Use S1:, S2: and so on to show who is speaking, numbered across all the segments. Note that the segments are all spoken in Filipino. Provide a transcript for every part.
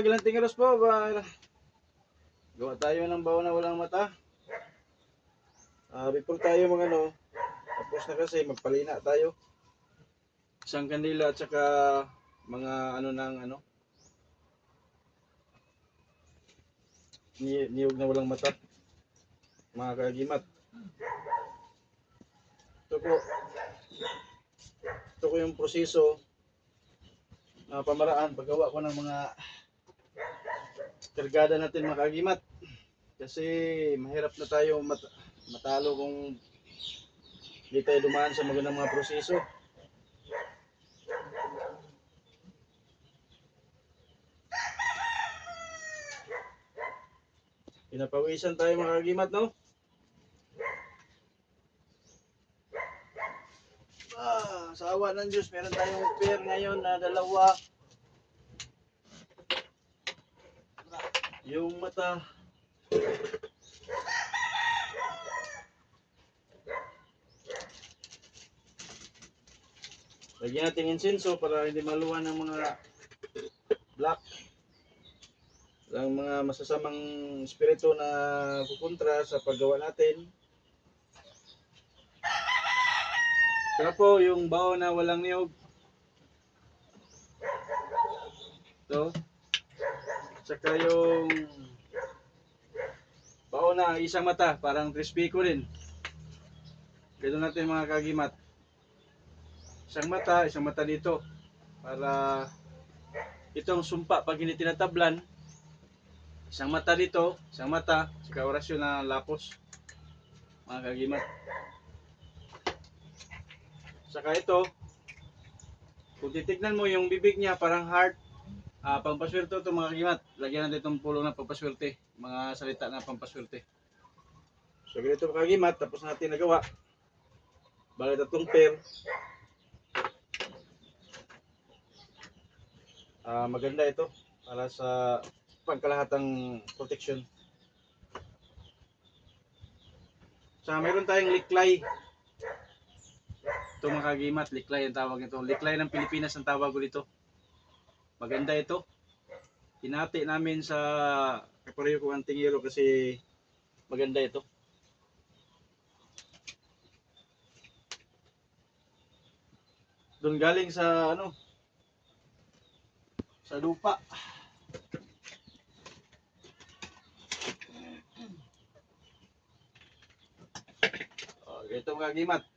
S1: Gilantingaros po, gawa tayo ng baon na walang mata. Before tayo tapos na kasi magpalina tayo. Isang kandila at saka mga niyog na walang mata. Mga kagimat. Ito ko yung proseso pamaraan paggawa ko ng mga kargada natin mga kagimat. Kasi mahirap na tayo matalo kung hindi tayo dumaan sa magandang mga proseso. Pinapawisan tayo mga kagimat, no? Sa awa ng Diyos, meron tayong pair ngayon na dalawa. Yung mata. Lagyan natin insenso para hindi maluwan ng mga black. Ang mga masasamang espiritu na kukontra sa paggawa natin. Kaya po yung baon na walang niyog. Ito. Tsaka yung baon na isang mata, parang trispiko rin. Ganun natin mga kagimat. Isang mata dito. Para itong sumpa pag hindi tinatablan, isang mata dito, isang mata, saka orasyon na lapos. Mga kagimat. Saka ito, kung titignan mo yung bibig niya parang heart, pampaswerte ito mga kagimat. Lagyan natin itong pulong na pampaswerte, mga salita na pampaswerte. So ganito mga kagimat, tapos natin nagawa. Bali itong pair. Maganda ito para sa pagkalahatang protection. Saka meron tayong liklay. Ito mga kagimat, liklay ang tawag ito. Liklay ng Pilipinas ang tawag dito. Maganda ito. Hinati namin sa kapareho ko ang tingiro kasi maganda ito. Doon galing sa sa lupa. Ito mga kagimat.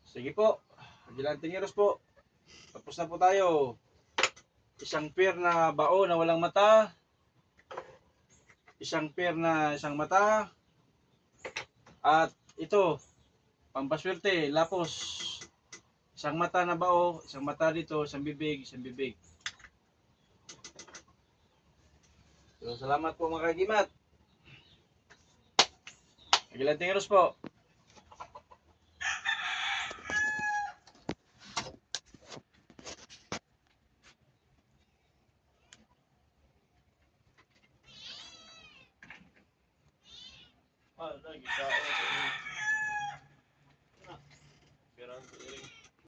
S1: Sige po, Gilantingeros po. Tapos na po tayo. Isang pair na bao na walang mata. Isang pair na isang mata. At ito, pampaswerte, lapos. Isang mata na bao, isang mata dito, isang bibig, isang bibig. So, salamat po mga kagimat. Gilantingeros po. Lagi sa